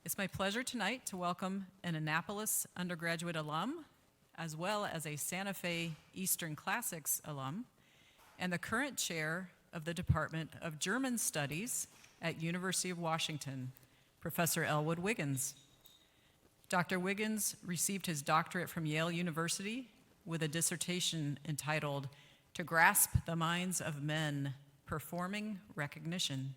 It's my pleasure tonight to welcome an Annapolis undergraduate alum, as well as a Santa Fe Eastern Classics alum, and the current chair of the Department of German Studies at University of Washington, Professor Ellwood Wiggins. Dr. Wiggins received his doctorate from Yale University with a dissertation entitled "To Grasp the Minds of Men, Performing Recognition."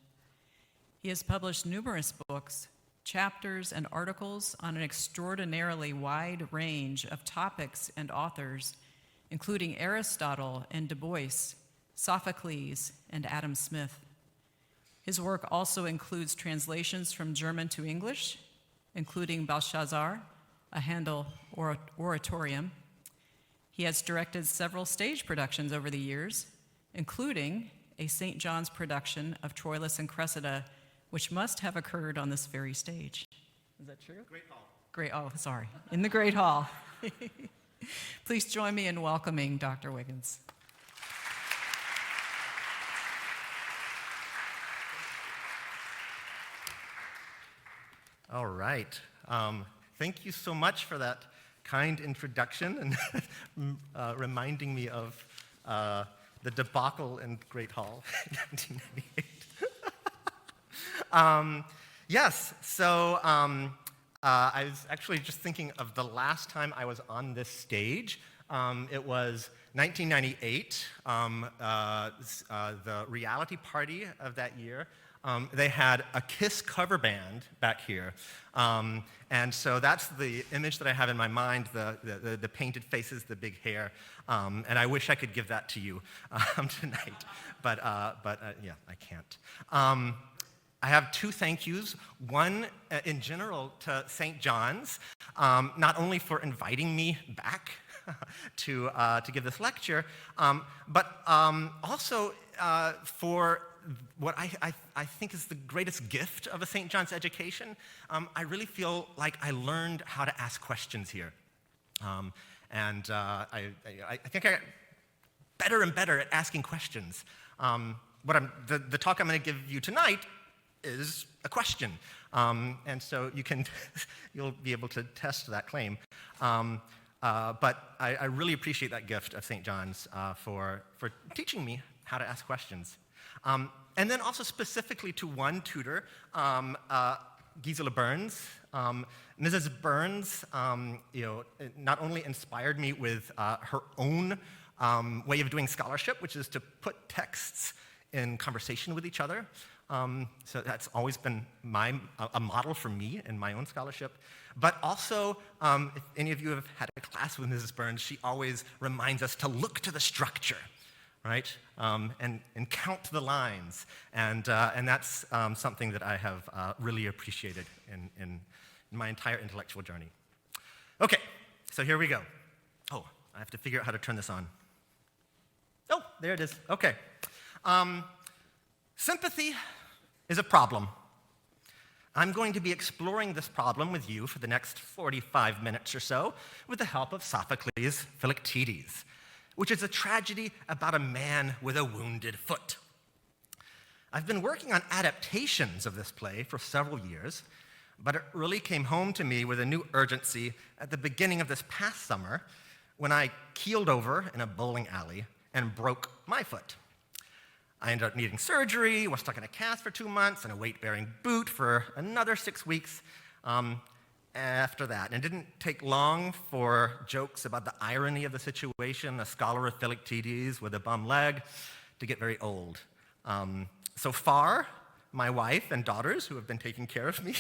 He has published numerous books, chapters, and articles on an extraordinarily wide range of topics and authors, including Aristotle and Du Bois, Sophocles, and Adam Smith. His work also includes translations from German to English, including Belshazzar, a Handel oratorium. He has directed several stage productions over the years, including a St. John's production of Troilus and Cressida, which must have occurred on this very stage. Is that true? In the Great Hall. Please join me in welcoming Dr. Wiggins. All right. Thank you so much for that kind introduction and reminding me of the debacle in Great Hall in 1998. Yes, so I was actually just thinking of the last time I was on this stage. It was 1998, the reality party of that year. They had a KISS cover band back here. And so that's the image that I have in my mind, the painted faces, the big hair. And I wish I could give that to you tonight. But yeah, I can't. I have two thank yous. One, in general, to St. John's, not only for inviting me back to give this lecture, but also for what I think is the greatest gift of a St. John's education. I really feel like I learned how to ask questions here. And I think I got better and better at asking questions. The talk I'm going to give you tonight is a question. And so you'll be able to test that claim. But I really appreciate that gift of St. John's for teaching me how to ask questions. And then also specifically to one tutor, Gisela Burns. Mrs. Burns, not only inspired me with her own way of doing scholarship, which is to put texts in conversation with each other. So that's always been a model for me in my own scholarship. But also, if any of you have had a class with Mrs. Burns, she always reminds us to look to the structure, right? And count the lines. And that's something that I have really appreciated in my entire intellectual journey. Okay, so here we go. Oh, I have to figure out how to turn this on. Oh, there it is. Okay. Sympathy is a problem. I'm going to be exploring this problem with you for the next 45 minutes or so with the help of Sophocles Philoctetes, which is a tragedy about a man with a wounded foot. I've been working on adaptations of this play for several years, but it really came home to me with a new urgency at the beginning of this past summer when I keeled over in a bowling alley and broke my foot. I ended up needing surgery, was stuck in a cast for 2 months, and a weight-bearing boot for another 6 weeks after that. And it didn't take long for jokes about the irony of the situation, a scholar of Philoctetes with a bum leg, to get very old. So far, my wife and daughters, who have been taking care of me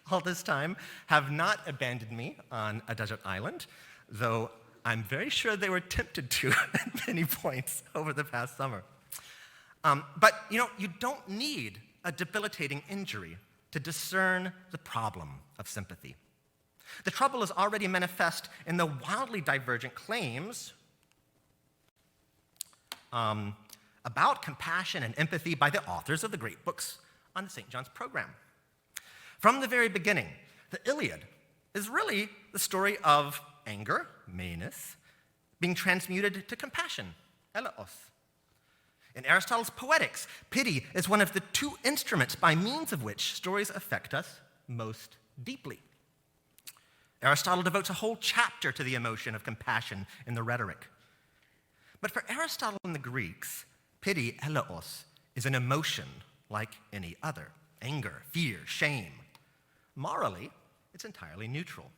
all this time, have not abandoned me on a desert island, though I'm very sure they were tempted to at many points over the past summer. But you don't need a debilitating injury to discern the problem of sympathy. The trouble is already manifest in the wildly divergent claims about compassion and empathy by the authors of the great books on the St. John's program. From the very beginning, the Iliad is really the story of anger, meanness, being transmuted to compassion, eleos. In Aristotle's Poetics, pity is one of the two instruments by means of which stories affect us most deeply. Aristotle devotes a whole chapter to the emotion of compassion in the Rhetoric. But for Aristotle and the Greeks, pity, eleos, is an emotion like any other: anger, fear, shame. Morally, it's entirely neutral.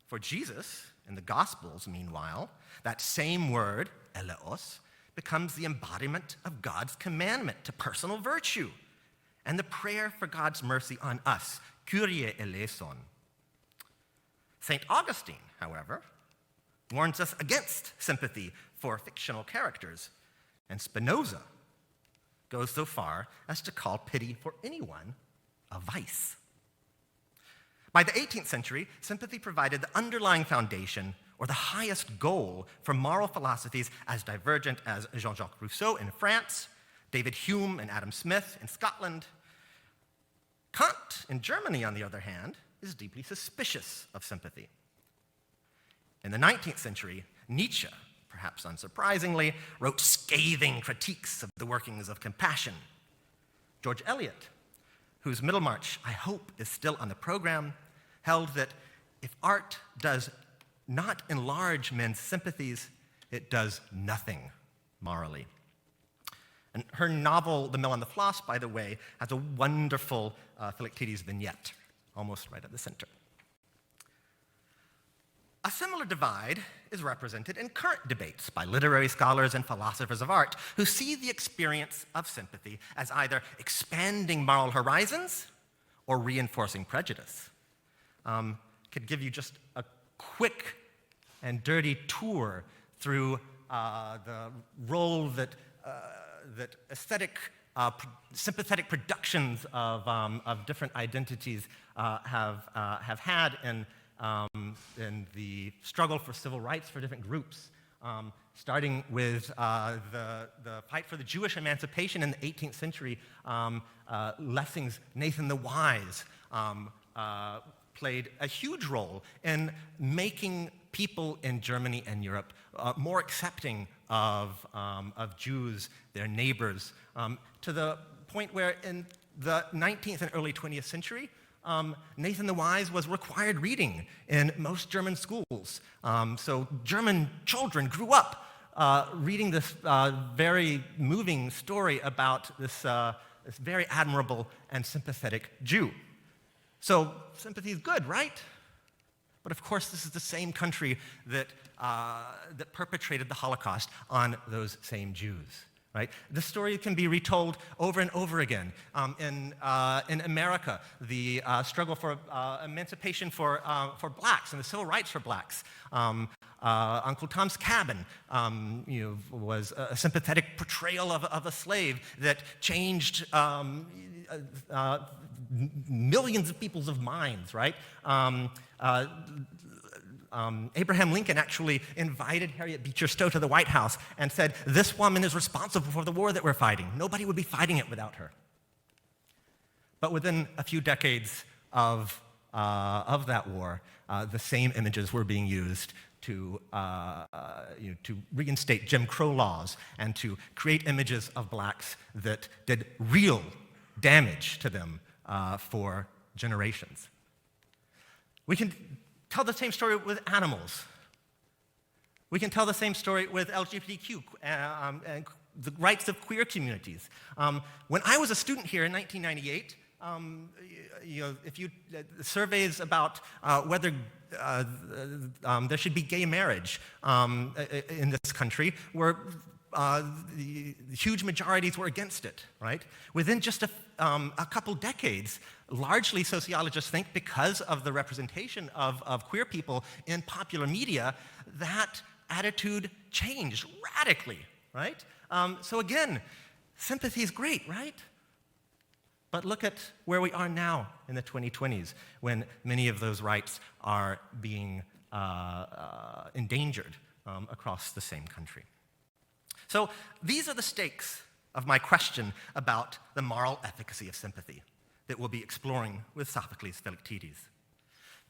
For Jesus, in the Gospels, meanwhile, that same word, eleos, becomes the embodiment of God's commandment to personal virtue and the prayer for God's mercy on us, Kyrie eleison. St. Augustine, however, warns us against sympathy for fictional characters, and Spinoza goes so far as to call pity for anyone a vice. By the 18th century, sympathy provided the underlying foundation or the highest goal for moral philosophies as divergent as Jean-Jacques Rousseau in France, David Hume and Adam Smith in Scotland. Kant in Germany, on the other hand, is deeply suspicious of sympathy. In the 19th century, Nietzsche, perhaps unsurprisingly, wrote scathing critiques of the workings of compassion. George Eliot, whose Middlemarch, I hope, is still on the program, held that if art does not enlarge men's sympathies, it does nothing morally. And her novel, The Mill on the Floss, by the way, has a wonderful Philoctetes vignette, almost right at the center. A similar divide is represented in current debates by literary scholars and philosophers of art who see the experience of sympathy as either expanding moral horizons or reinforcing prejudice. Could give you just a quick and dirty tour through the role that sympathetic productions of different identities have had in the struggle for civil rights for different groups, starting with the fight for the Jewish emancipation in the 18th century. Lessing's Nathan the Wise played a huge role in making people in Germany and Europe more accepting of Jews, their neighbors, to the point where in the 19th and early 20th century, Nathan the Wise was required reading in most German schools. So German children grew up reading this very moving story about this very admirable and sympathetic Jew. So sympathy is good, right? But of course, this is the same country that perpetrated the Holocaust on those same Jews. Right? The story can be retold over and over again. In America, the struggle for emancipation for blacks and the civil rights for blacks. Uncle Tom's Cabin was a sympathetic portrayal of a slave that changed millions of people's minds, right? Abraham Lincoln actually invited Harriet Beecher Stowe to the White House and said, "This woman is responsible for the war that we're fighting. Nobody would be fighting it without her." But within a few decades of that war, the same images were being used to reinstate Jim Crow laws and to create images of blacks that did real damage to them for generations. We can tell the same story with animals. We can tell the same story with LGBTQ and the rights of queer communities. When I was a student here in 1998, if you surveys about whether there should be gay marriage in this country were the huge majorities were against it, right? Within just a couple decades, largely sociologists think because of the representation of queer people in popular media, that attitude changed radically, right? So again, sympathy is great, right? But look at where we are now in the 2020s, when many of those rights are being endangered across the same country. So these are the stakes of my question about the moral efficacy of sympathy that we'll be exploring with Sophocles Philoctetes.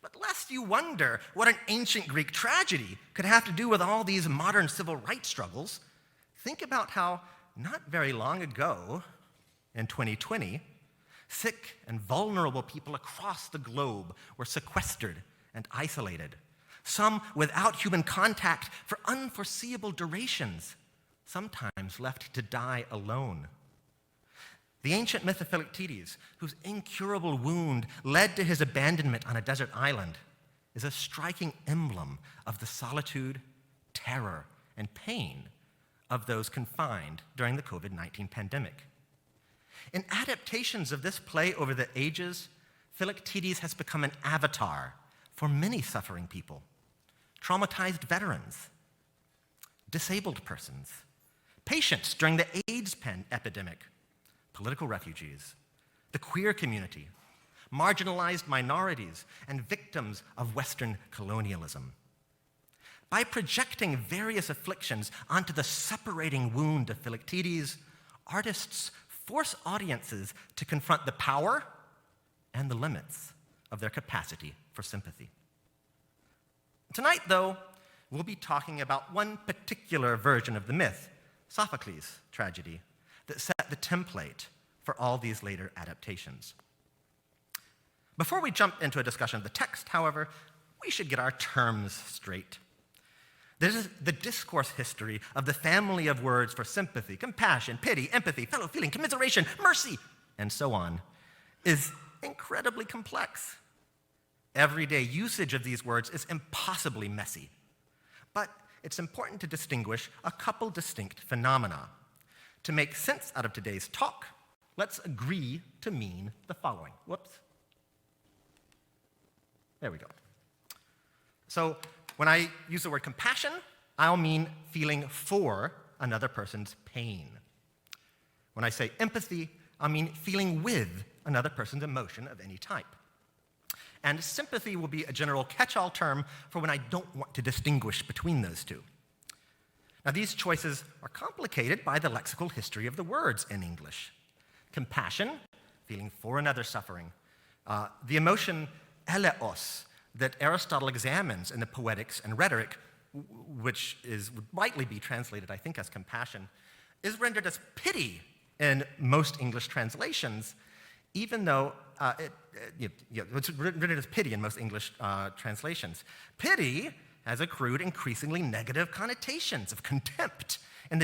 But lest you wonder what an ancient Greek tragedy could have to do with all these modern civil rights struggles, think about how not very long ago, in 2020, Sick and vulnerable people across the globe were sequestered and isolated, some without human contact for unforeseeable durations, sometimes left to die alone. The ancient myth of Philoctetes, whose incurable wound led to his abandonment on a desert island, is a striking emblem of the solitude, terror, and pain of those confined during the COVID-19 pandemic. In adaptations of this play over the ages, Philoctetes has become an avatar for many suffering people, traumatized veterans, disabled persons, patients during the AIDS epidemic, political refugees, the queer community, marginalized minorities, and victims of Western colonialism. By projecting various afflictions onto the separating wound of Philoctetes, artists force audiences to confront the power and the limits of their capacity for sympathy. Tonight, though, we'll be talking about one particular version of the myth, Sophocles' tragedy, that set the template for all these later adaptations. Before we jump into a discussion of the text, however, we should get our terms straight. This is the discourse history of the family of words for sympathy, compassion, pity, empathy, fellow feeling, commiseration, mercy, and so on, is incredibly complex. Everyday usage of these words is impossibly messy. But it's important to distinguish a couple distinct phenomena. To make sense out of today's talk, let's agree to mean the following. Whoops. There we go. So when I use the word compassion, I'll mean feeling for another person's pain. When I say empathy, I'll mean feeling with another person's emotion of any type. And sympathy will be a general catch-all term for when I don't want to distinguish between those two. Now, these choices are complicated by the lexical history of the words in English. Compassion, feeling for another suffering. The emotion eleos, that Aristotle examines in the Poetics and Rhetoric, which would rightly be translated, I think, as compassion, is rendered as pity in most English translations, even though it's rendered as pity in most English translations. Pity has accrued increasingly negative connotations of contempt in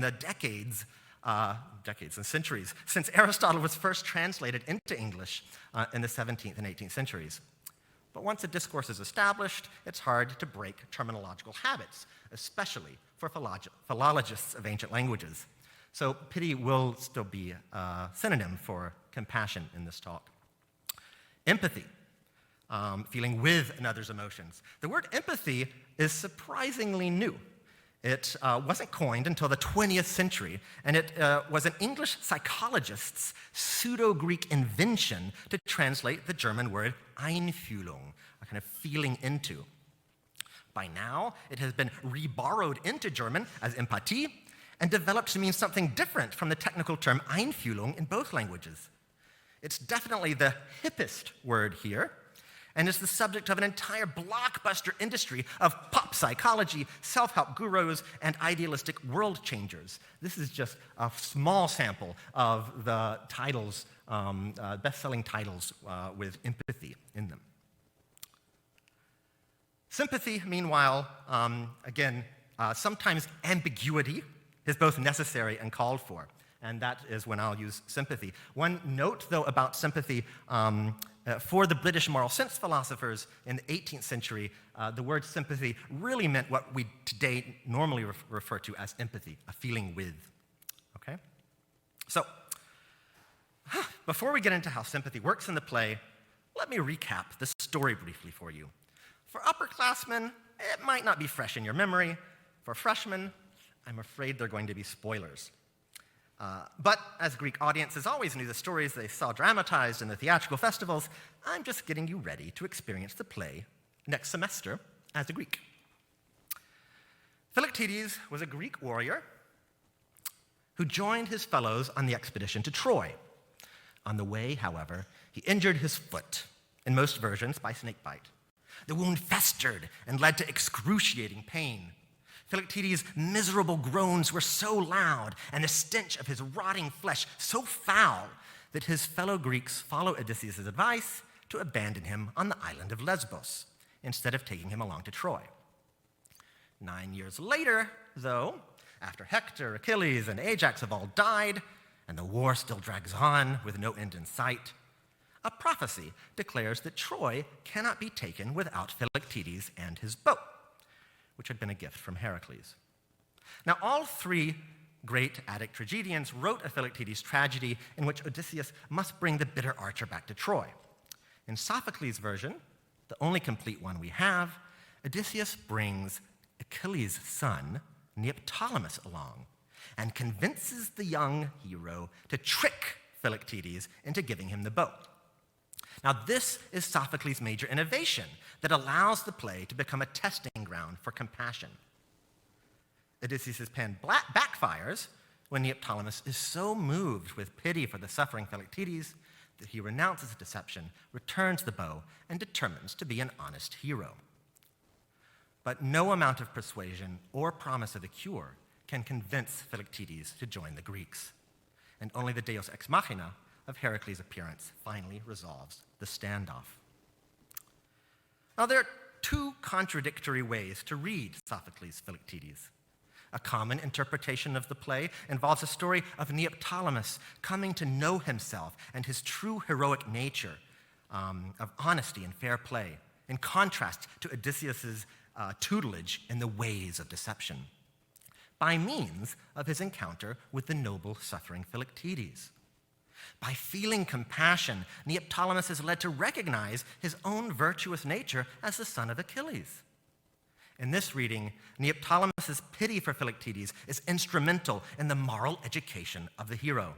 the decades and centuries since Aristotle was first translated into English in the 17th and 18th centuries. But once a discourse is established, it's hard to break terminological habits, especially for philologists of ancient languages. So pity will still be a synonym for compassion in this talk. Empathy, feeling with another's emotions. The word empathy is surprisingly new. It wasn't coined until the 20th century, and it was an English psychologist's pseudo-Greek invention to translate the German word Einfühlung, a kind of feeling into. By now, it has been reborrowed into German as Empathie and developed to mean something different from the technical term Einfühlung in both languages. It's definitely the hippest word here, and is the subject of an entire blockbuster industry of pop psychology, self-help gurus, and idealistic world changers. This is just a small sample of the titles, best-selling titles with empathy in them. Sympathy, meanwhile, sometimes ambiguity is both necessary and called for, and that is when I'll use sympathy. One note, though, about sympathy, for the British moral sense philosophers in the 18th century, the word sympathy really meant what we today normally refer to as empathy, a feeling with, okay? So, before we get into how sympathy works in the play, let me recap the story briefly for you. For upperclassmen, it might not be fresh in your memory. For freshmen, I'm afraid they're going to be spoilers. But as Greek audiences always knew the stories they saw dramatized in the theatrical festivals, I'm just getting you ready to experience the play next semester as a Greek. Philoctetes was a Greek warrior who joined his fellows on the expedition to Troy. On the way, however, he injured his foot, in most versions by snakebite. The wound festered and led to excruciating pain. Philoctetes' miserable groans were so loud and the stench of his rotting flesh so foul that his fellow Greeks follow Odysseus' advice to abandon him on the island of Lesbos instead of taking him along to Troy. 9 years later, though, after Hector, Achilles, and Ajax have all died, and the war still drags on with no end in sight, a prophecy declares that Troy cannot be taken without Philoctetes and his bow, which had been a gift from Heracles. Now, all three great Attic tragedians wrote a Philoctetes tragedy in which Odysseus must bring the bitter archer back to Troy. In Sophocles' version, the only complete one we have, Odysseus brings Achilles' son, Neoptolemus, along and convinces the young hero to trick Philoctetes into giving him the bow. Now, this is Sophocles' major innovation that allows the play to become a testing ground for compassion. Odysseus' pen backfires when Neoptolemus is so moved with pity for the suffering Philoctetes that he renounces deception, returns the bow, and determines to be an honest hero. But no amount of persuasion or promise of a cure can convince Philoctetes to join the Greeks, and only the deus ex machina of Heracles' appearance finally resolves the standoff. Now, there are two contradictory ways to read Sophocles' Philoctetes. A common interpretation of the play involves a story of Neoptolemus coming to know himself and his true heroic nature of honesty and fair play, in contrast to Odysseus' tutelage in the ways of deception, by means of his encounter with the noble, suffering Philoctetes. By feeling compassion, Neoptolemus is led to recognize his own virtuous nature as the son of Achilles. In this reading, Neoptolemus' pity for Philoctetes is instrumental in the moral education of the hero.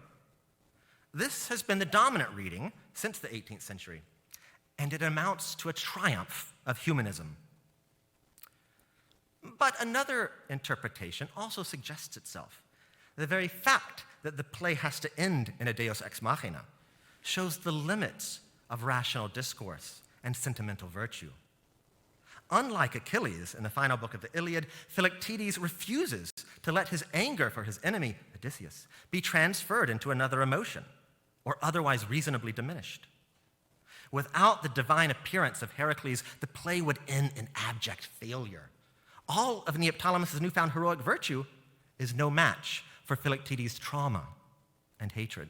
This has been the dominant reading since the 18th century, and it amounts to a triumph of humanism. But another interpretation also suggests itself. The very fact that the play has to end in a deus ex machina shows the limits of rational discourse and sentimental virtue. Unlike Achilles in the final book of the Iliad, Philoctetes refuses to let his anger for his enemy, Odysseus, be transferred into another emotion or otherwise reasonably diminished. Without the divine appearance of Heracles, the play would end in abject failure. All of Neoptolemus' newfound heroic virtue is no match for Philoctetes' trauma and hatred.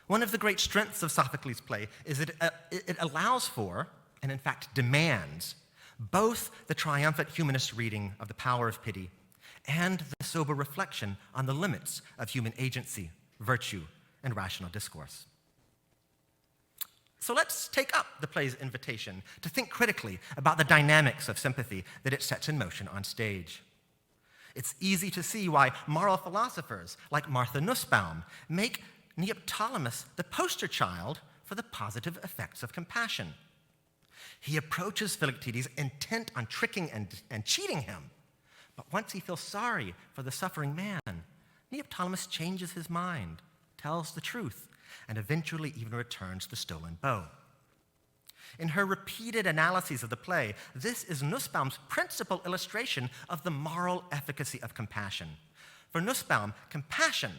One of the great strengths of Sophocles' play is that it allows for, and in fact demands, both the triumphant humanist reading of the power of pity and the sober reflection on the limits of human agency, virtue, and rational discourse. So let's take up the play's invitation to think critically about the dynamics of sympathy that it sets in motion on stage. It's easy to see why moral philosophers like Martha Nussbaum make Neoptolemus the poster child for the positive effects of compassion. He approaches Philoctetes intent on tricking and cheating him, but once he feels sorry for the suffering man, Neoptolemus changes his mind, tells the truth, and eventually even returns the stolen bow. In her repeated analyses of the play, this is Nussbaum's principal illustration of the moral efficacy of compassion. For Nussbaum, compassion,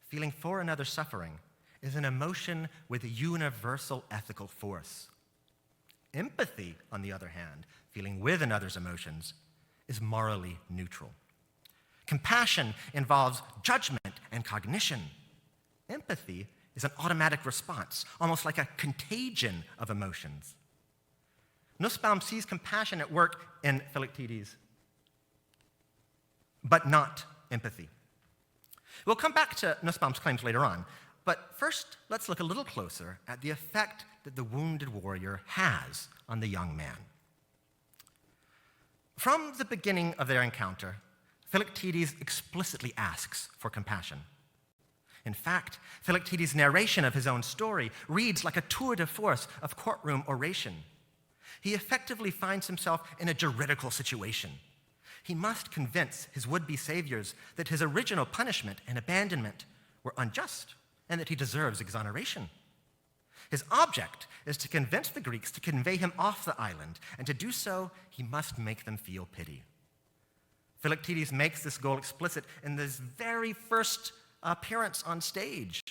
feeling for another's suffering, is an emotion with a universal ethical force. Empathy, on the other hand, feeling with another's emotions, is morally neutral. Compassion involves judgment and cognition. Empathy is an automatic response, almost like a contagion of emotions. Nussbaum sees compassion at work in Philoctetes, but not empathy. We'll come back to Nussbaum's claims later on, but first let's look a little closer at the effect that the wounded warrior has on the young man. From the beginning of their encounter, Philoctetes explicitly asks for compassion. In fact, Philoctetes' narration of his own story reads like a tour de force of courtroom oration. He effectively finds himself in a juridical situation. He must convince his would-be saviors that his original punishment and abandonment were unjust and that he deserves exoneration. His object is to convince the Greeks to convey him off the island, and to do so, he must make them feel pity. Philoctetes makes this goal explicit in this very first appearance on stage.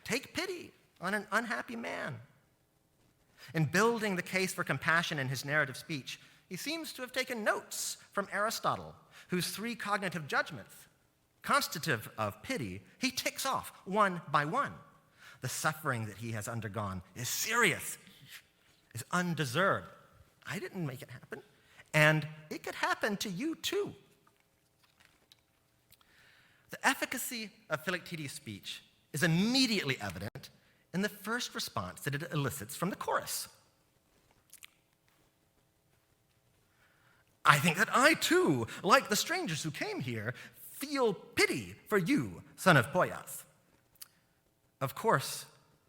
take pity on an unhappy man. In building the case for compassion in his narrative speech, he seems to have taken notes from Aristotle, whose 3 cognitive judgments, constitutive of pity, he ticks off one by one. The suffering that he has undergone is serious, is undeserved. I didn't make it happen, and it could happen to you too. The efficacy of Philoctetes' speech is immediately evident in the first response that it elicits from the chorus. I think that I too, like the strangers who came here, feel pity for you, son of Poias. Of course,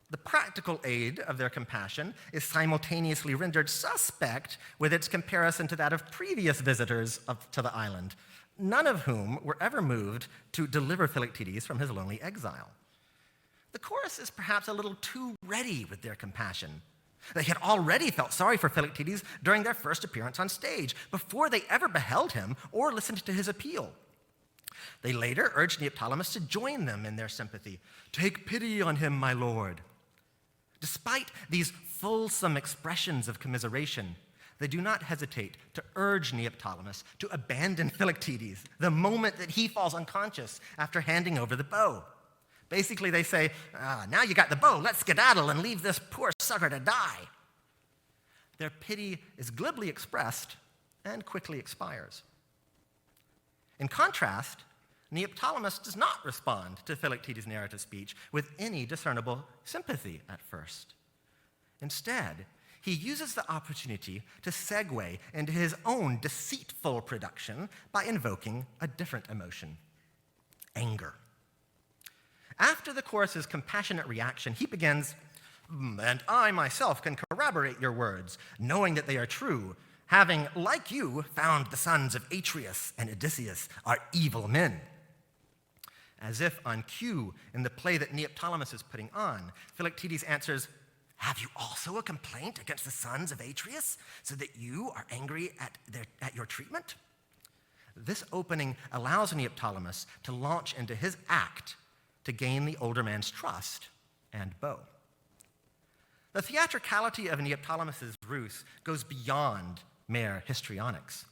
the practical aid of their compassion is simultaneously rendered suspect with its comparison to that of previous visitors to the island, none of whom were ever moved to deliver Philoctetes from his lonely exile. The chorus is perhaps a little too ready with their compassion. They had already felt sorry for Philoctetes during their first appearance on stage, before they ever beheld him or listened to his appeal. They later urged Neoptolemus to join them in their sympathy. Take pity on him, my lord. Despite these fulsome expressions of commiseration, they do not hesitate to urge Neoptolemus to abandon Philoctetes the moment that he falls unconscious after handing over the bow. Basically, they say, now you got the bow, let's skedaddle and leave this poor sucker to die. Their pity is glibly expressed and quickly expires. In contrast, Neoptolemus does not respond to Philoctetes' narrative speech with any discernible sympathy at first. Instead, he uses the opportunity to segue into his own deceitful production by invoking a different emotion, anger. After the chorus's compassionate reaction, he begins, and I myself can corroborate your words, knowing that they are true, having, like you, found the sons of Atreus and Odysseus are evil men. As if on cue in the play that Neoptolemus is putting on, Philoctetes answers, have you also a complaint against the sons of Atreus, so that you are angry at your treatment? This opening allows Neoptolemus to launch into his act to gain the older man's trust and bow. The theatricality of Neoptolemus' ruse goes beyond mere histrionics.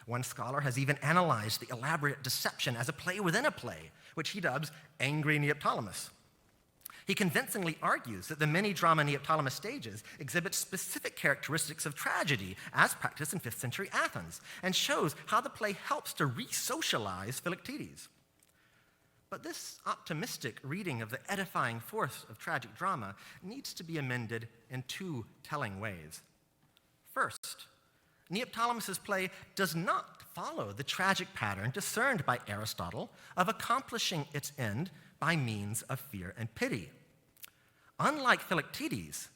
One scholar has even analyzed the elaborate deception as a play within a play, which he dubs Angry Neoptolemus. He convincingly argues that the many drama Neoptolemus stages exhibit specific characteristics of tragedy as practiced in 5th century Athens, and shows how the play helps to re-socialize Philoctetes. But this optimistic reading of the edifying force of tragic drama needs to be amended in 2 telling ways. First, Neoptolemus' play does not follow the tragic pattern discerned by Aristotle of accomplishing its end by means of fear and pity. Unlike Philoctetes,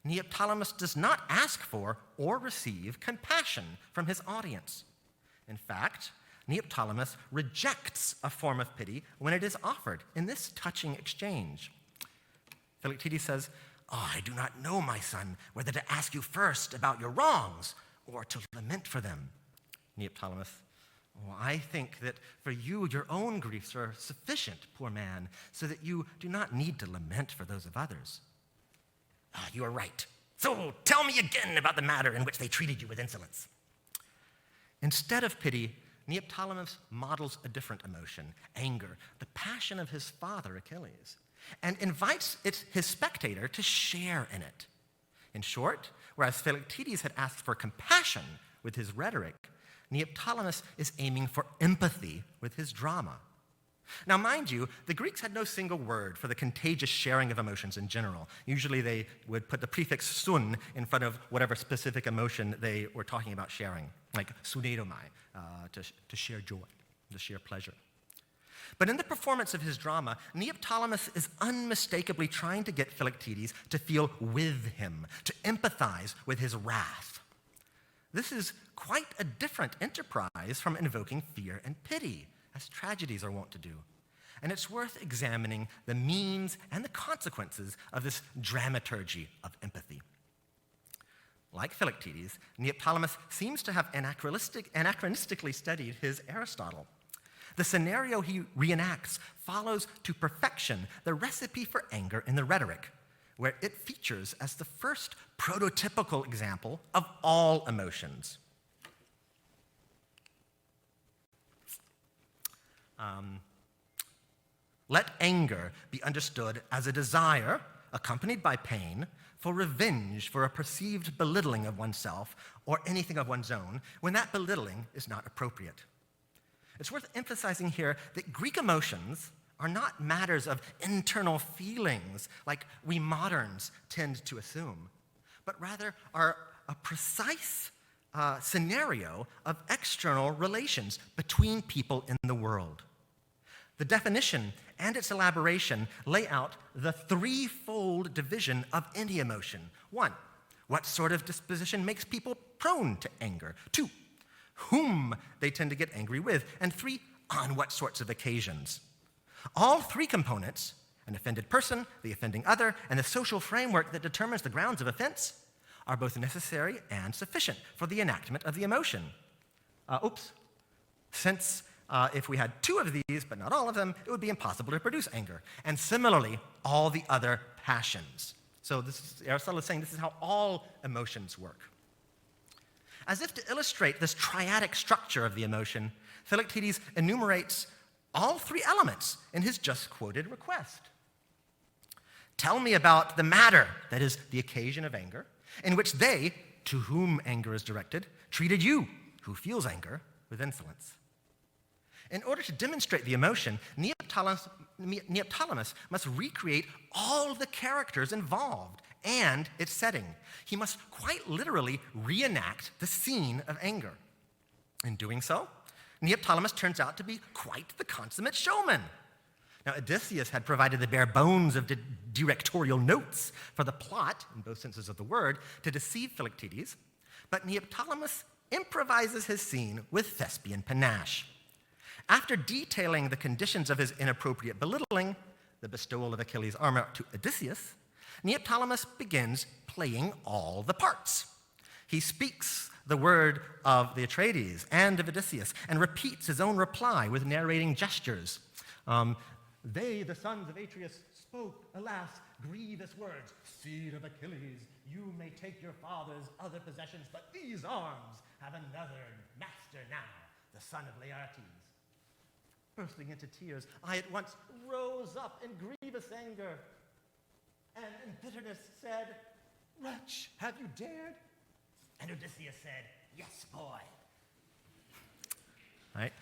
Neoptolemus does not ask for or receive compassion from his audience. In fact, Neoptolemus rejects a form of pity when it is offered in this touching exchange. Philoctetes says, I do not know, my son, whether to ask you first about your wrongs or to lament for them. Neoptolemus, I think that for you your own griefs are sufficient, poor man, so that you do not need to lament for those of others. You are right. So tell me again about the matter in which they treated you with insolence. Instead of pity, Neoptolemus models a different emotion, anger, the passion of his father Achilles, and invites his spectator to share in it. In short, whereas Philoctetes had asked for compassion with his rhetoric, Neoptolemus is aiming for empathy with his drama. Now, mind you, the Greeks had no single word for the contagious sharing of emotions in general. Usually they would put the prefix sun in front of whatever specific emotion they were talking about sharing, like sunedomai, to share joy, to share pleasure. But in the performance of his drama, Neoptolemus is unmistakably trying to get Philoctetes to feel with him, to empathize with his wrath. This is quite a different enterprise from invoking fear and pity, as tragedies are wont to do. And it's worth examining the means and the consequences of this dramaturgy of empathy. Like Philoctetes, Neoptolemus seems to have anachronistically studied his Aristotle. The scenario he reenacts follows to perfection the recipe for anger in the Rhetoric, where it features as the first prototypical example of all emotions. Let anger be understood as a desire, accompanied by pain, for revenge for a perceived belittling of oneself or anything of one's own, when that belittling is not appropriate. It's worth emphasizing here that Greek emotions are not matters of internal feelings like we moderns tend to assume, but rather are a precise scenario of external relations between people in the world. The definition and its elaboration lay out the threefold division of any emotion. 1, what sort of disposition makes people prone to anger? 2, whom they tend to get angry with? And 3, on what sorts of occasions? All three components, an offended person, the offending other, and the social framework that determines the grounds of offense, are both necessary and sufficient for the enactment of the emotion. Since if we had 2 of these, but not all of them, it would be impossible to produce anger. And similarly, all the other passions. So Aristotle is saying this is how all emotions work. As if to illustrate this triadic structure of the emotion, Philoctetes enumerates all 3 elements in his just quoted request. Tell me about the matter, that is, the occasion of anger, in which they, to whom anger is directed, treated you, who feels anger, with insolence. In order to demonstrate the emotion, Neoptolemus must recreate all the characters involved and its setting. He must quite literally reenact the scene of anger. In doing so, Neoptolemus turns out to be quite the consummate showman. Now, Odysseus had provided the bare bones of directorial notes for the plot, in both senses of the word, to deceive Philoctetes, but Neoptolemus improvises his scene with thespian panache. After detailing the conditions of his inappropriate belittling, the bestowal of Achilles' armor to Odysseus, Neoptolemus begins playing all the parts. He speaks the word of the Atreides and of Odysseus and repeats his own reply with narrating gestures. They, the sons of Atreus, spoke, alas, grievous words. Seed of Achilles, you may take your father's other possessions, but these arms have another master now, the son of Laertes. Bursting into tears, I at once rose up in grievous anger and in bitterness said, "Wretch, have you dared?" And Odysseus said, "Yes, boy." Right?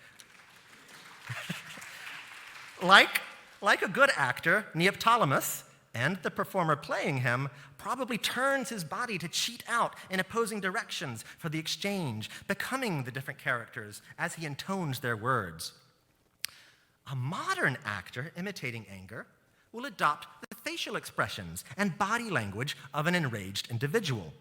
Like a good actor, Neoptolemus, and the performer playing him, probably turns his body to cheat out in opposing directions for the exchange, becoming the different characters as he intones their words. A modern actor imitating anger will adopt the facial expressions and body language of an enraged individual.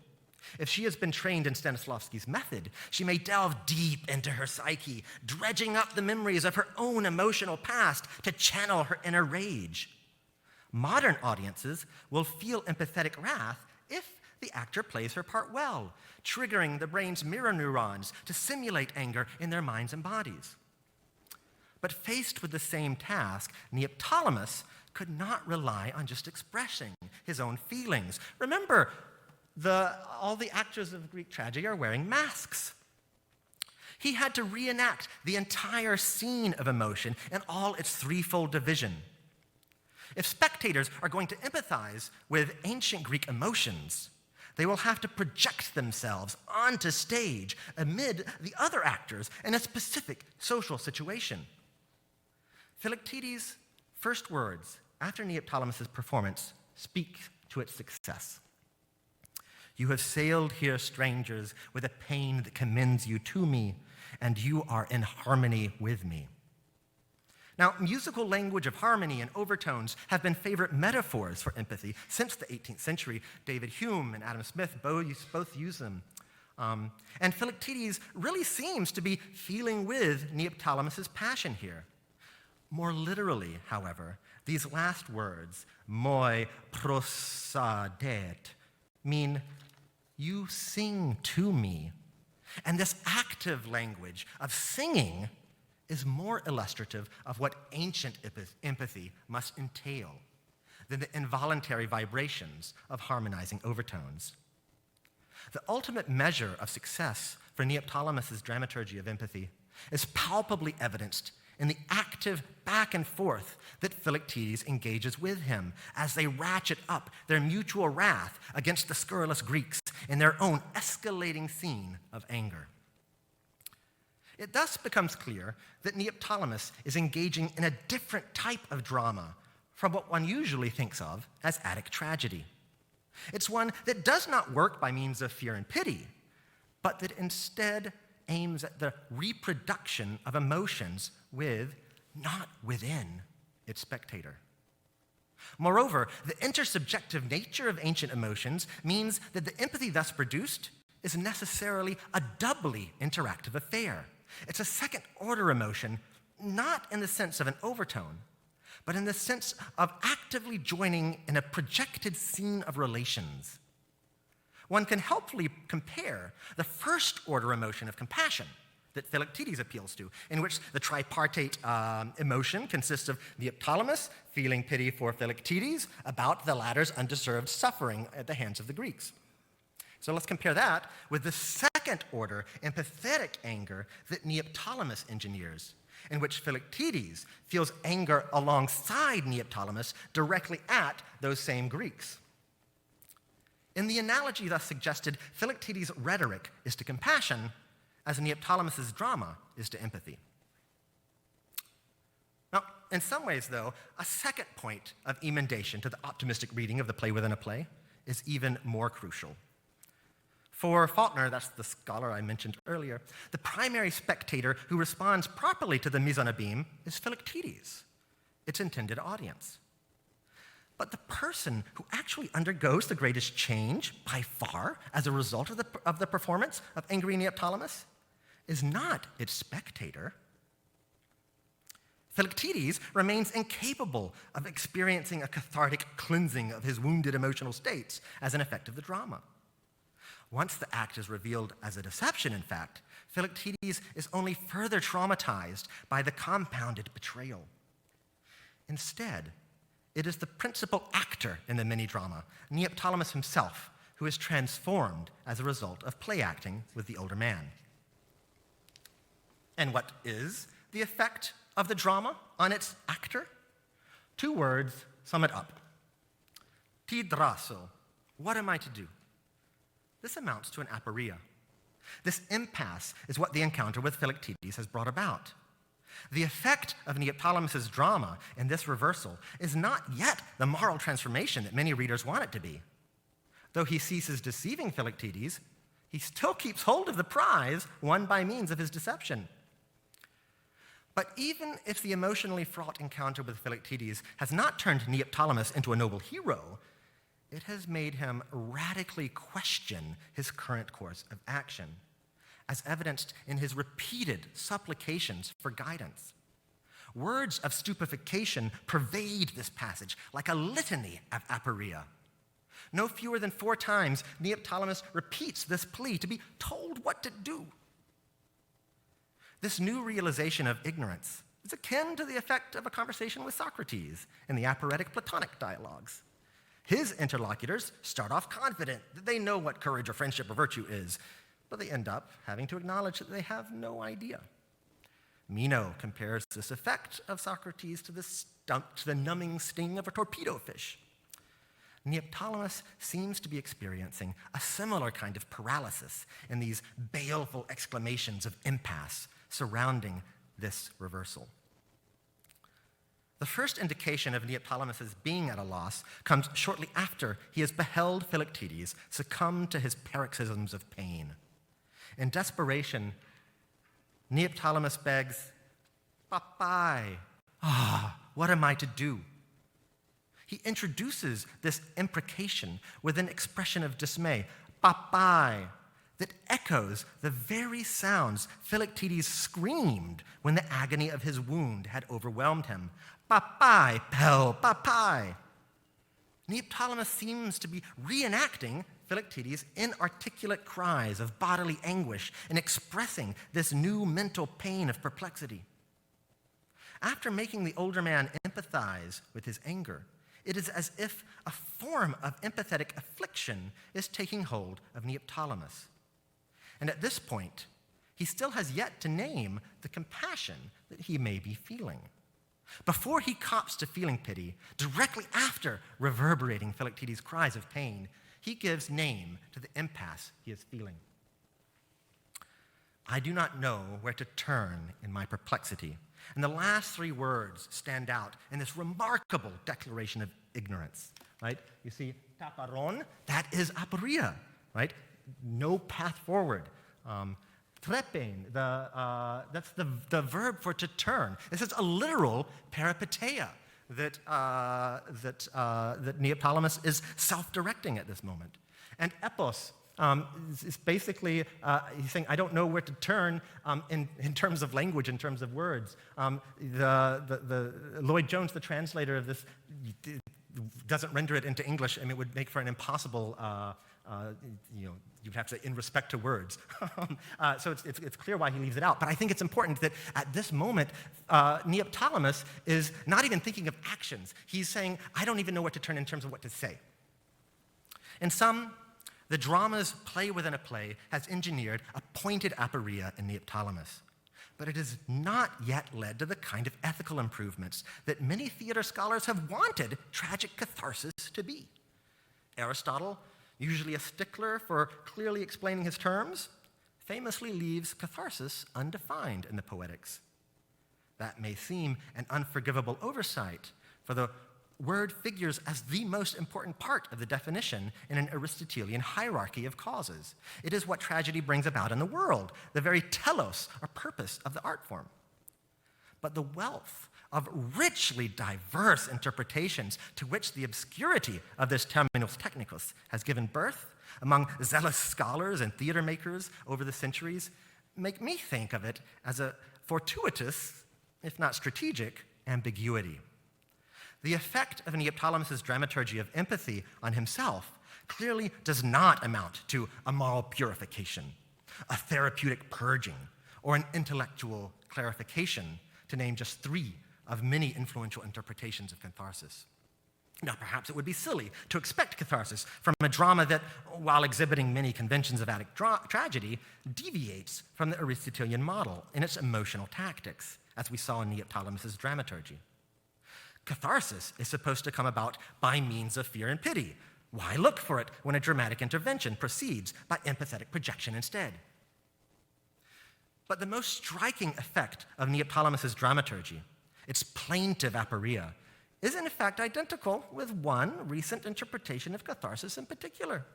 If she has been trained in Stanislavski's method, she may delve deep into her psyche, dredging up the memories of her own emotional past to channel her inner rage. Modern audiences will feel empathetic wrath if the actor plays her part well, triggering the brain's mirror neurons to simulate anger in their minds and bodies. But faced with the same task, Neoptolemus could not rely on just expressing his own feelings. Remember, all the actors of Greek tragedy are wearing masks. He had to reenact the entire scene of emotion in all its threefold division. If spectators are going to empathize with ancient Greek emotions, they will have to project themselves onto stage amid the other actors in a specific social situation. Philoctetes' first words after Neoptolemus' performance speak to its success. You have sailed here, strangers, with a pain that commends you to me, and you are in harmony with me. Now, musical language of harmony and overtones have been favorite metaphors for empathy since the 18th century. David Hume and Adam Smith both use them. And Philoctetes really seems to be feeling with Neoptolemus' passion here. More literally, however, these last words, moi prosadet, mean you sing to me. And this active language of singing is more illustrative of what ancient empathy must entail than the involuntary vibrations of harmonizing overtones. The ultimate measure of success for Neoptolemus's dramaturgy of empathy is palpably evidenced in the active back and forth that Philoctetes engages with him as they ratchet up their mutual wrath against the scurrilous Greeks in their own escalating scene of anger. It thus becomes clear that Neoptolemus is engaging in a different type of drama from what one usually thinks of as Attic tragedy. It's one that does not work by means of fear and pity, but that instead aims at the reproduction of emotions with, not within, its spectator. Moreover, the intersubjective nature of ancient emotions means that the empathy thus produced is necessarily a doubly interactive affair. It's a second-order emotion, not in the sense of an overtone, but in the sense of actively joining in a projected scene of relations. One can helpfully compare the first-order emotion of compassion that Philoctetes appeals to, in which the tripartite emotion consists of Neoptolemus feeling pity for Philoctetes about the latter's undeserved suffering at the hands of the Greeks. So let's compare that with the second-order empathetic anger that Neoptolemus engineers, in which Philoctetes feels anger alongside Neoptolemus directly at those same Greeks. In the analogy thus suggested, Philoctetes' rhetoric is to compassion, as Neoptolemus' drama is to empathy. Now, in some ways, though, a second point of emendation to the optimistic reading of the play within a play is even more crucial. For Faulkner, that's the scholar I mentioned earlier, the primary spectator who responds properly to the mise en abîme is Philoctetes, its intended audience. But the person who actually undergoes the greatest change, by far, as a result of the performance of angry Neoptolemus, is not its spectator. Philoctetes remains incapable of experiencing a cathartic cleansing of his wounded emotional states as an effect of the drama. Once the act is revealed as a deception, in fact, Philoctetes is only further traumatized by the compounded betrayal. Instead, it is the principal actor in the mini-drama, Neoptolemus himself, who is transformed as a result of play acting with the older man. And what is the effect of the drama on its actor? 2 words sum it up. Ti drasso, what am I to do? This amounts to an aporia. This impasse is what the encounter with Philoctetes has brought about. The effect of Neoptolemus' drama in this reversal is not yet the moral transformation that many readers want it to be. Though he ceases deceiving Philoctetes, he still keeps hold of the prize won by means of his deception. But even if the emotionally fraught encounter with Philoctetes has not turned Neoptolemus into a noble hero, it has made him radically question his current course of action, as evidenced in his repeated supplications for guidance. Words of stupefaction pervade this passage like a litany of aporia. No fewer than 4 times, Neoptolemus repeats this plea to be told what to do. This new realization of ignorance is akin to the effect of a conversation with Socrates in the aporetic Platonic dialogues. His interlocutors start off confident that they know what courage or friendship or virtue is, but they end up having to acknowledge that they have no idea. Meno compares this effect of Socrates to the numbing sting of a torpedo fish. Neoptolemus seems to be experiencing a similar kind of paralysis in these baleful exclamations of impasse surrounding this reversal. The first indication of Neoptolemus' being at a loss comes shortly after he has beheld Philoctetes succumb to his paroxysms of pain. In desperation, Neoptolemus begs, "Papai, what am I to do?" He introduces this imprecation with an expression of dismay, "Papai," that echoes the very sounds Philoctetes screamed when the agony of his wound had overwhelmed him. "Papai, Pel, papai." Neoptolemus seems to be reenacting Philoctetes' inarticulate cries of bodily anguish and expressing this new mental pain of perplexity. After making the older man empathize with his anger, it is as if a form of empathetic affliction is taking hold of Neoptolemus. And at this point, he still has yet to name the compassion that he may be feeling. Before he cops to feeling pity, directly after reverberating Philoctetes' cries of pain, he gives name to the impasse he is feeling. I do not know where to turn in my perplexity. And the last three words stand out in this remarkable declaration of ignorance, right? You see, taparon, that is aporia, right? No path forward. Trepen, that's the verb for to turn. This is a literal peripeteia that Neoptolemus is self-directing at this moment. And epos is basically, he's saying, I don't know where to turn in terms of language, in terms of words. Lloyd Jones, the translator of this, doesn't render it into English, and it would make for an impossible, you'd have to say, in respect to words. So it's clear why he leaves it out. But I think it's important that at this moment, Neoptolemus is not even thinking of actions. He's saying, I don't even know what to turn in terms of what to say. In sum, the drama's play within a play has engineered a pointed aporia in Neoptolemus. But it has not yet led to the kind of ethical improvements that many theater scholars have wanted tragic catharsis to be. Aristotle, usually a stickler for clearly explaining his terms, famously leaves catharsis undefined in the Poetics. That may seem an unforgivable oversight, for the word figures as the most important part of the definition in an Aristotelian hierarchy of causes. It is what tragedy brings about in the world, the very telos or purpose of the art form. But the wealth of richly diverse interpretations to which the obscurity of this terminus technicus has given birth among zealous scholars and theater makers over the centuries make me think of it as a fortuitous, if not strategic, ambiguity. The effect of Neoptolemus' dramaturgy of empathy on himself clearly does not amount to a moral purification, a therapeutic purging, or an intellectual clarification, to name just three of many influential interpretations of catharsis. Now, perhaps it would be silly to expect catharsis from a drama that, while exhibiting many conventions of Attic tragedy, deviates from the Aristotelian model in its emotional tactics, as we saw in Neoptolemus' dramaturgy. Catharsis is supposed to come about by means of fear and pity. Why look for it when a dramatic intervention proceeds by empathetic projection instead? But the most striking effect of Neoptolemus' dramaturgy, its plaintive aporia, is in fact identical with one recent interpretation of catharsis in particular.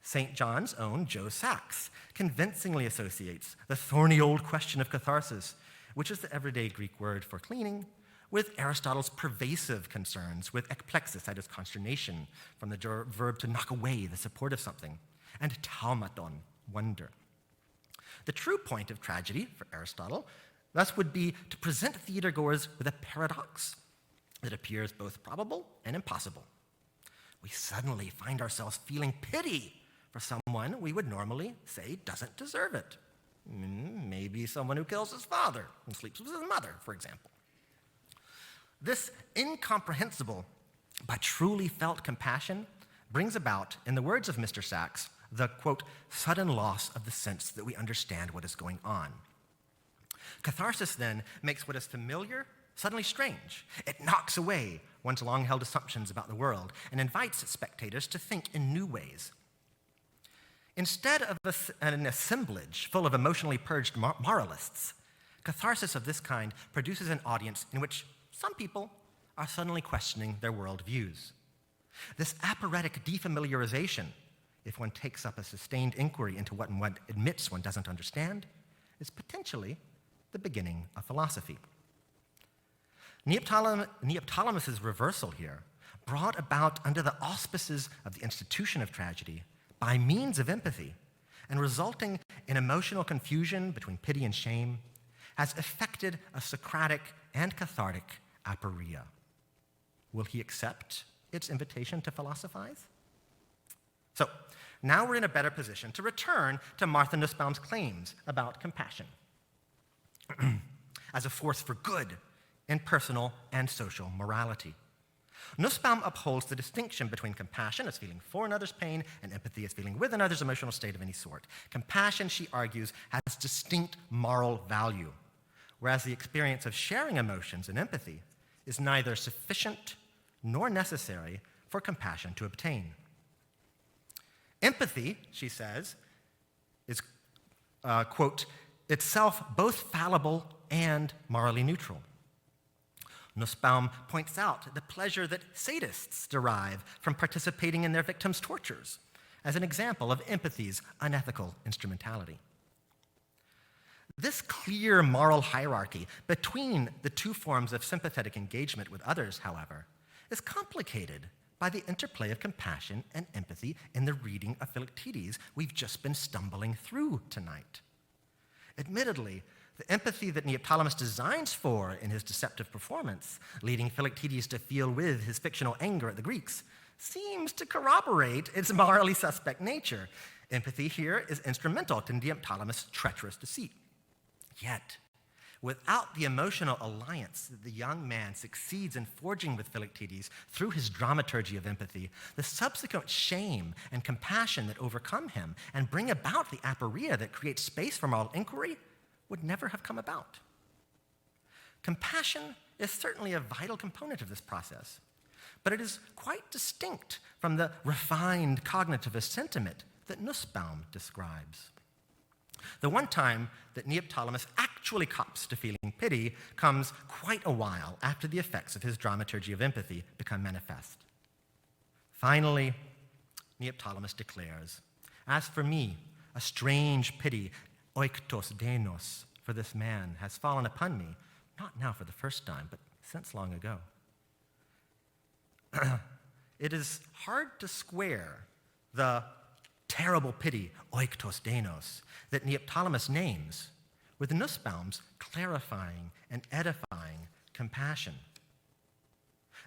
St. John's own Joe Sachs convincingly associates the thorny old question of catharsis, which is the everyday Greek word for cleaning, with Aristotle's pervasive concerns with ekplexis, that is consternation, from the verb to knock away the support of something, and taumaton, wonder. The true point of tragedy, for Aristotle, thus would be to present theatergoers with a paradox that appears both probable and impossible. We suddenly find ourselves feeling pity for someone we would normally say doesn't deserve it. Maybe someone who kills his father and sleeps with his mother, for example. This incomprehensible but truly felt compassion brings about, in the words of Mr. Sachs, the, quote, sudden loss of the sense that we understand what is going on. Catharsis, then, makes what is familiar suddenly strange. It knocks away one's long-held assumptions about the world and invites spectators to think in new ways. Instead of an assemblage full of emotionally purged moralists, catharsis of this kind produces an audience in which some people are suddenly questioning their worldviews. This aphoretic defamiliarization, if one takes up a sustained inquiry into what one admits one doesn't understand, is potentially the beginning of philosophy. Neoptolemus' reversal here, brought about under the auspices of the institution of tragedy by means of empathy, and resulting in emotional confusion between pity and shame, has effected a Socratic and cathartic aporia. Will he accept its invitation to philosophize? So, now we're in a better position to return to Martha Nussbaum's claims about compassion as a force for good in personal and social morality. Nussbaum upholds the distinction between compassion as feeling for another's pain and empathy as feeling with another's emotional state of any sort. Compassion, she argues, has distinct moral value, whereas the experience of sharing emotions and empathy is neither sufficient nor necessary for compassion to obtain. Empathy, she says, is, quote, itself both fallible and morally neutral. Nussbaum points out the pleasure that sadists derive from participating in their victims' tortures as an example of empathy's unethical instrumentality. This clear moral hierarchy between the two forms of sympathetic engagement with others, however, is complicated by the interplay of compassion and empathy in the reading of Philoctetes we've just been stumbling through tonight. Admittedly, the empathy that Neoptolemus designs for in his deceptive performance, leading Philoctetes to feel with his fictional anger at the Greeks, seems to corroborate its morally suspect nature. Empathy here is instrumental to Neoptolemus' treacherous deceit. Yet, without the emotional alliance that the young man succeeds in forging with Philoctetes through his dramaturgy of empathy, the subsequent shame and compassion that overcome him and bring about the aporia that creates space for moral inquiry would never have come about. Compassion is certainly a vital component of this process, but it is quite distinct from the refined cognitivist sentiment that Nussbaum describes. The one time that Neoptolemus actually cops to feeling pity comes quite a while after the effects of his dramaturgy of empathy become manifest. Finally, Neoptolemus declares, "As for me, a strange pity, oiktos denos, for this man has fallen upon me, not now for the first time, but since long ago." It is hard to square the terrible pity, oiktos denos, that Neoptolemus names with Nussbaum's clarifying and edifying compassion.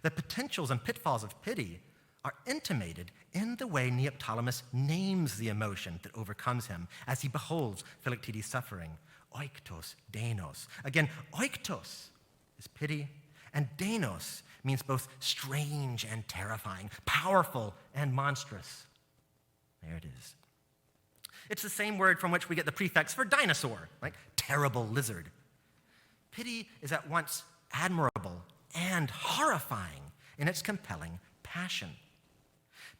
The potentials and pitfalls of pity are intimated in the way Neoptolemus names the emotion that overcomes him as he beholds Philoctetes' suffering. Oiktos, denos. Again, oiktos is pity, and denos means both strange and terrifying, powerful and monstrous. There it is. It's the same word from which we get the prefix for dinosaur, like terrible lizard. Pity is at once admirable and horrifying in its compelling passion.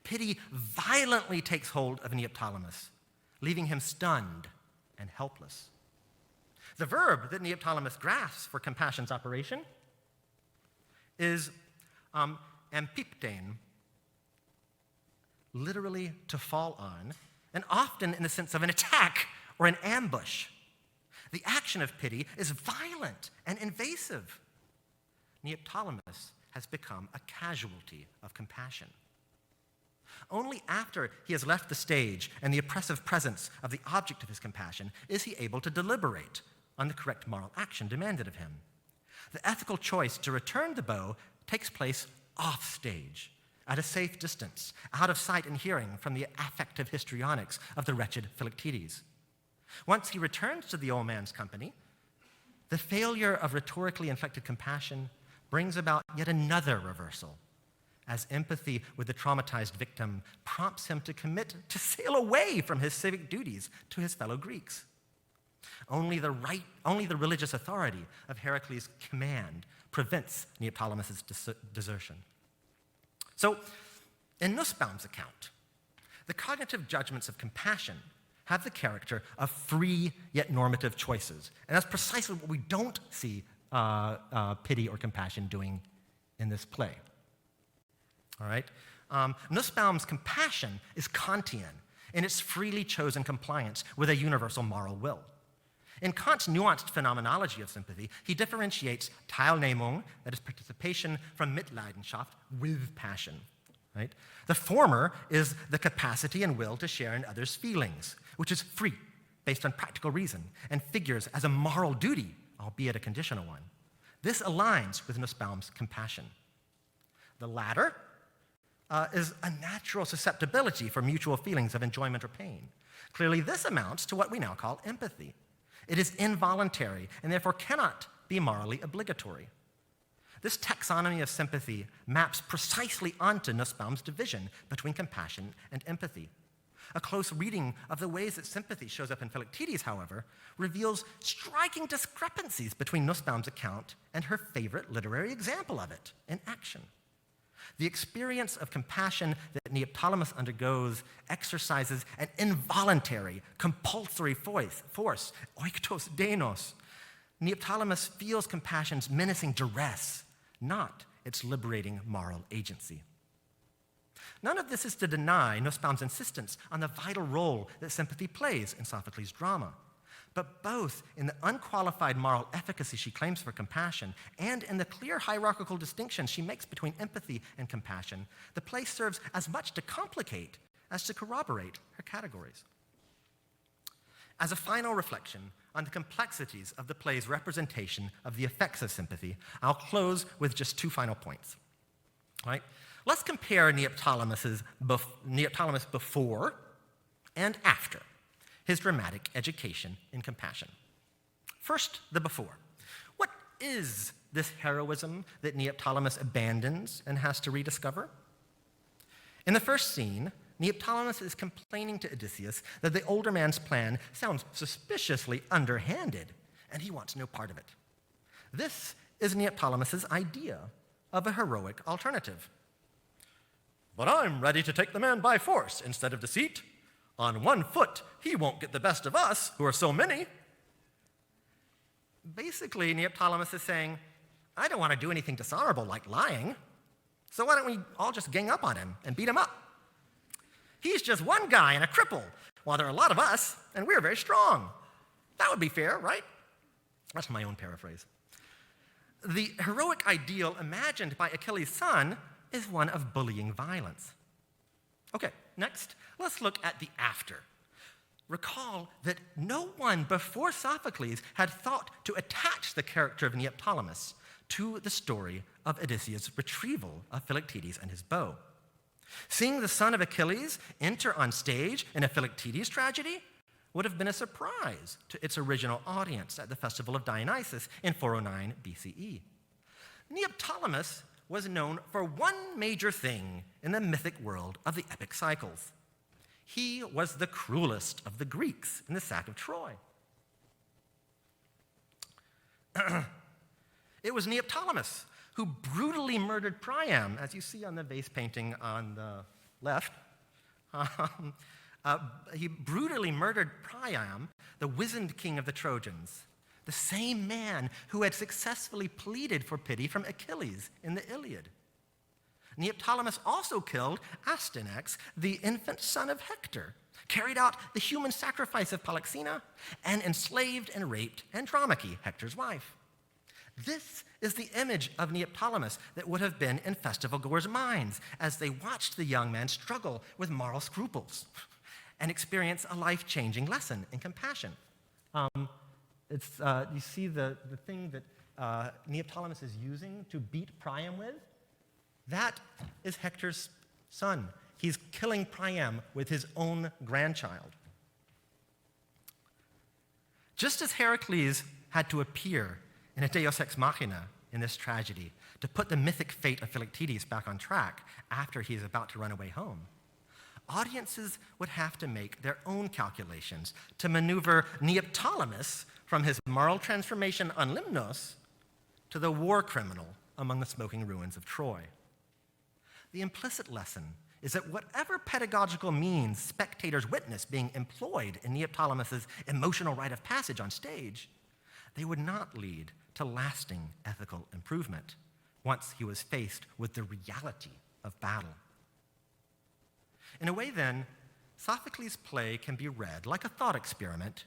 Pity violently takes hold of Neoptolemus, leaving him stunned and helpless. The verb that Neoptolemus grasps for compassion's operation is empiptein, literally to fall on, and often in the sense of an attack or an ambush. The action of pity is violent and invasive. Neoptolemus has become a casualty of compassion. Only after he has left the stage and the oppressive presence of the object of his compassion is he able to deliberate on the correct moral action demanded of him. The ethical choice to return the bow takes place off stage, at a safe distance, out of sight and hearing from the affective histrionics of the wretched Philoctetes. Once he returns to the old man's company, the failure of rhetorically inflected compassion brings about yet another reversal, as empathy with the traumatized victim prompts him to commit to sail away from his civic duties to his fellow Greeks. Only the religious authority of Heracles' command prevents Neoptolemus' desertion. So, in Nussbaum's account, the cognitive judgments of compassion have the character of free yet normative choices. And that's precisely what we don't see pity or compassion doing in this play. All right? Nussbaum's compassion is Kantian in its freely chosen compliance with a universal moral will. In Kant's nuanced phenomenology of sympathy, he differentiates Teilnehmung, that is participation, from Mitleidenschaft, with passion. Right? The former is the capacity and will to share in others' feelings, which is free, based on practical reason, and figures as a moral duty, albeit a conditional one. This aligns with Nussbaum's compassion. The latter is a natural susceptibility for mutual feelings of enjoyment or pain. Clearly, this amounts to what we now call empathy. It is involuntary and therefore cannot be morally obligatory. This taxonomy of sympathy maps precisely onto Nussbaum's division between compassion and empathy. A close reading of the ways that sympathy shows up in Philoctetes, however, reveals striking discrepancies between Nussbaum's account and her favorite literary example of it in action. The experience of compassion that Neoptolemus undergoes exercises an involuntary, compulsory force, oiktos denos. Neoptolemus feels compassion's menacing duress, not its liberating moral agency. None of this is to deny Nussbaum's insistence on the vital role that sympathy plays in Sophocles' drama. But both in the unqualified moral efficacy she claims for compassion and in the clear hierarchical distinction she makes between empathy and compassion, the play serves as much to complicate as to corroborate her categories. As a final reflection on the complexities of the play's representation of the effects of sympathy, I'll close with just two final points. All right? Let's compare Neoptolemus before and after his dramatic education in compassion. First, the before. What is this heroism that Neoptolemus abandons and has to rediscover? In the first scene, Neoptolemus is complaining to Odysseus that the older man's plan sounds suspiciously underhanded, and he wants no part of it. This is Neoptolemus's idea of a heroic alternative. But I'm ready to take the man by force instead of deceit. On 1 foot, he won't get the best of us, who are so many. Basically, Neoptolemus is saying, I don't want to do anything dishonorable like lying, so why don't we all just gang up on him and beat him up? He's just one guy and a cripple, while there are a lot of us, and we're very strong. That would be fair, right? That's my own paraphrase. The heroic ideal imagined by Achilles' son is one of bullying violence. Okay, next, let's look at the after. Recall that no one before Sophocles had thought to attach the character of Neoptolemus to the story of Odysseus' retrieval of Philoctetes and his bow. Seeing the son of Achilles enter on stage in a Philoctetes tragedy would have been a surprise to its original audience at the festival of Dionysus in 409 BCE. Neoptolemus was known for one major thing in the mythic world of the epic cycles. He was the cruelest of the Greeks in the sack of Troy. It was Neoptolemus who brutally murdered Priam, as you see on the vase painting on the left. He brutally murdered Priam, the wizened king of the Trojans, the same man who had successfully pleaded for pity from Achilles in the Iliad. Neoptolemus also killed Astyanax, the infant son of Hector, carried out the human sacrifice of Polyxena, and enslaved and raped Andromache, Hector's wife. This is the image of Neoptolemus that would have been in festival-goers' minds as they watched the young man struggle with moral scruples and experience a life-changing lesson in compassion. You see the thing that Neoptolemus is using to beat Priam with? That is Hector's son. He's killing Priam with his own grandchild. Just as Heracles had to appear in a deus ex machina in this tragedy to put the mythic fate of Philoctetes back on track after he is about to run away home, audiences would have to make their own calculations to maneuver Neoptolemus from his moral transformation on Limnos to the war criminal among the smoking ruins of Troy. The implicit lesson is that whatever pedagogical means spectators witness being employed in Neoptolemus's emotional rite of passage on stage, they would not lead to lasting ethical improvement once he was faced with the reality of battle. In a way, then, Sophocles' play can be read like a thought experiment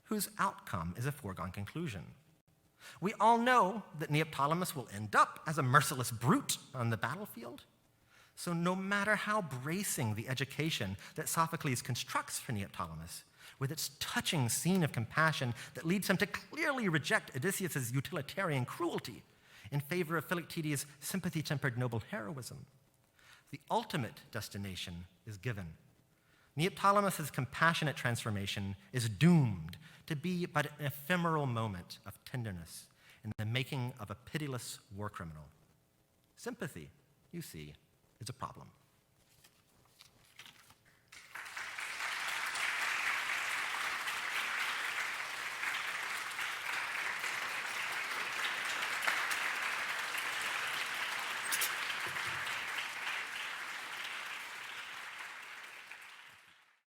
whose outcome is a foregone conclusion. We all know that Neoptolemus will end up as a merciless brute on the battlefield. So no matter how bracing the education that Sophocles constructs for Neoptolemus, with its touching scene of compassion that leads him to clearly reject Odysseus' utilitarian cruelty in favor of Philoctetes' sympathy-tempered noble heroism, the ultimate destination is given. Neoptolemus' compassionate transformation is doomed to be but an ephemeral moment of tenderness in the making of a pitiless war criminal. Sympathy, you see, is a problem.